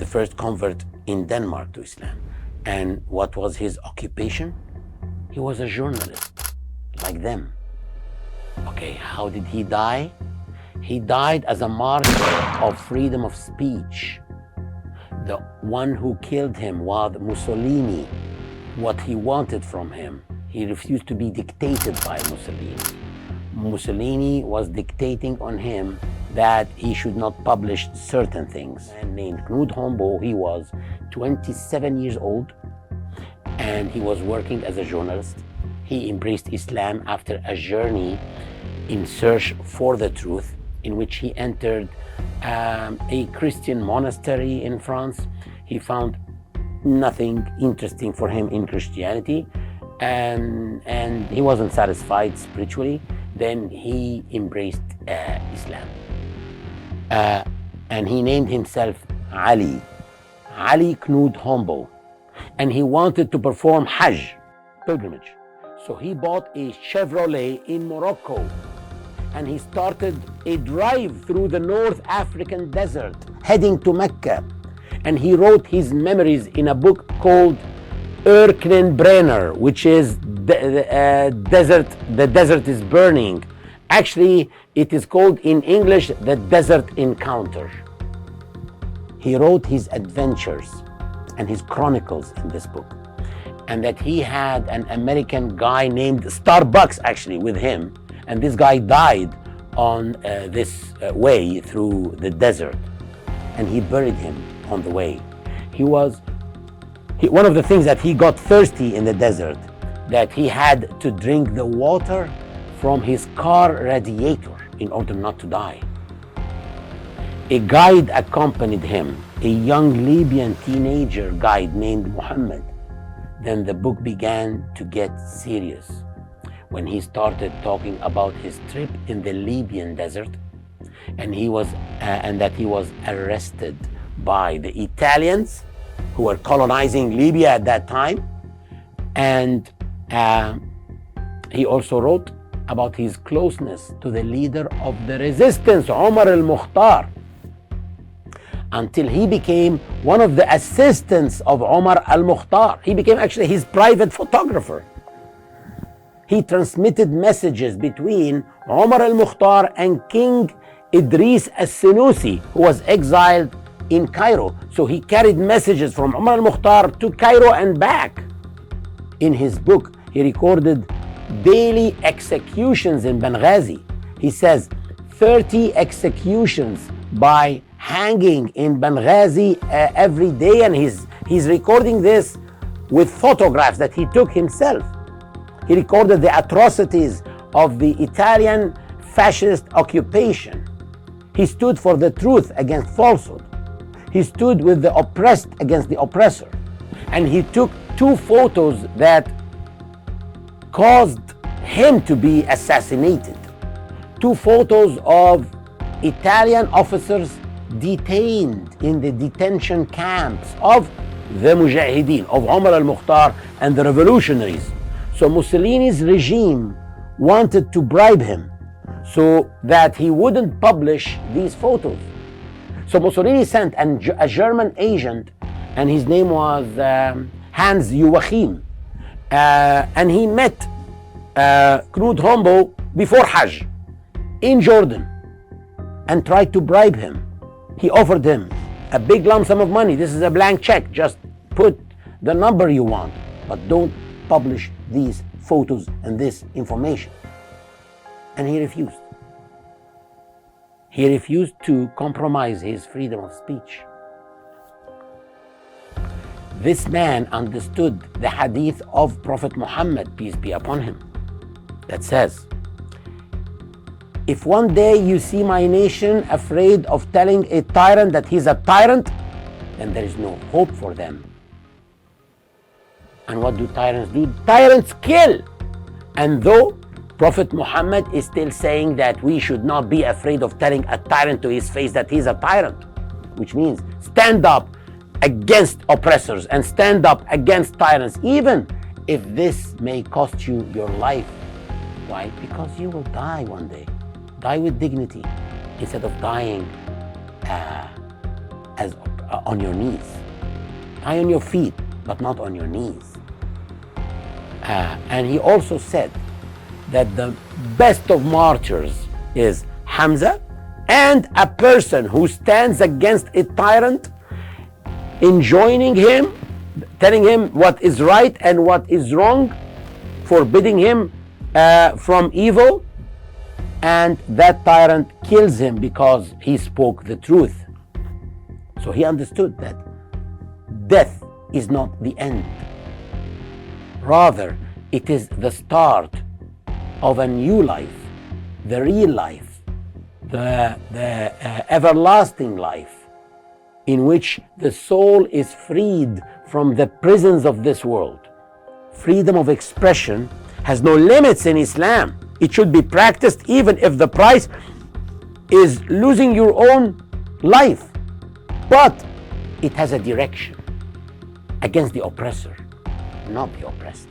the first convert in Denmark to Islam. And what was his occupation? He was a journalist, like them. Okay, how did he die? He died as a martyr of freedom of speech. The one who killed him was Mussolini. What he wanted from him, he refused to be dictated by Mussolini. Mussolini was dictating on him that he should not publish certain things. A man named Knut Hombo, he was 27 years old, and he was working as a journalist. He embraced Islam after a journey in search for the truth, in which he entered a Christian monastery in France. He found nothing interesting for him in Christianity, and he wasn't satisfied spiritually. Then he embraced Islam. And he named himself Ali Knut Hombo. And he wanted to perform Hajj, pilgrimage. So he bought a Chevrolet in Morocco, and he started a drive through the North African desert, heading to Mecca. And he wrote his memories in a book called Brenner, which is The Desert is Burning. Actually, it is called in English, The Desert Encounter. He wrote his adventures and his chronicles in this book. And that he had an American guy named Starbucks actually with him. And this guy died on this way through the desert. And he buried him on the way. One of the things that he got thirsty in the desert, that he had to drink the water from his car radiator in order not to die. A guide accompanied him, a young Libyan teenager guide named Muhammad. Then the book began to get serious when he started talking about his trip in the Libyan desert, and that he was arrested by the Italians who were colonizing Libya at that time. And he also wrote about his closeness to the leader of the resistance, Omar Al-Mukhtar, until he became one of the assistants of Omar Al-Mukhtar. He became actually his private photographer. He transmitted messages between Omar Al-Mukhtar and King Idris As-Senussi, who was exiled in Cairo. So he carried messages from Omar Al-Mukhtar to Cairo and back. In his book, he recorded daily executions in Benghazi. He says 30 executions by hanging in Benghazi every day, and he's recording this with photographs that he took himself. He recorded the atrocities of the Italian fascist occupation. He stood for the truth against falsehood. He stood with the oppressed against the oppressor. And he took 2 photos that caused him to be assassinated. 2 photos of Italian officers detained in the detention camps of the Mujahideen, of Omar Al-Mukhtar and the revolutionaries. So Mussolini's regime wanted to bribe him so that he wouldn't publish these photos. So Mussolini sent a German agent, and his name was Hans Joachim, and he met Knut Hombo before Hajj in Jordan and tried to bribe him. He offered him a big lump sum of money. This is a blank check. Just put the number you want, but don't publish these photos and this information. And he refused. He refused to compromise his freedom of speech. This man understood the hadith of Prophet Muhammad, peace be upon him, that says, if one day you see my nation afraid of telling a tyrant that he's a tyrant, then there is no hope for them. And what do tyrants do? Tyrants kill. And though Prophet Muhammad is still saying that we should not be afraid of telling a tyrant to his face that he's a tyrant, which means stand up against oppressors and stand up against tyrants, even if this may cost you your life. Why? Because you will die one day. Die with dignity instead of dying as on your knees. Die on your feet, but not on your knees. And he also said that the best of martyrs is Hamza, and a person who stands against a tyrant, enjoining him, telling him what is right and what is wrong, forbidding him from evil, and that tyrant kills him because he spoke the truth. So he understood that death is not the end. Rather, it is the start of a new life, the real life, the everlasting life, in which the soul is freed from the prisons of this world. Freedom of expression has no limits in Islam. It should be practiced even if the price is losing your own life. But it has a direction against the oppressor, not the oppressed.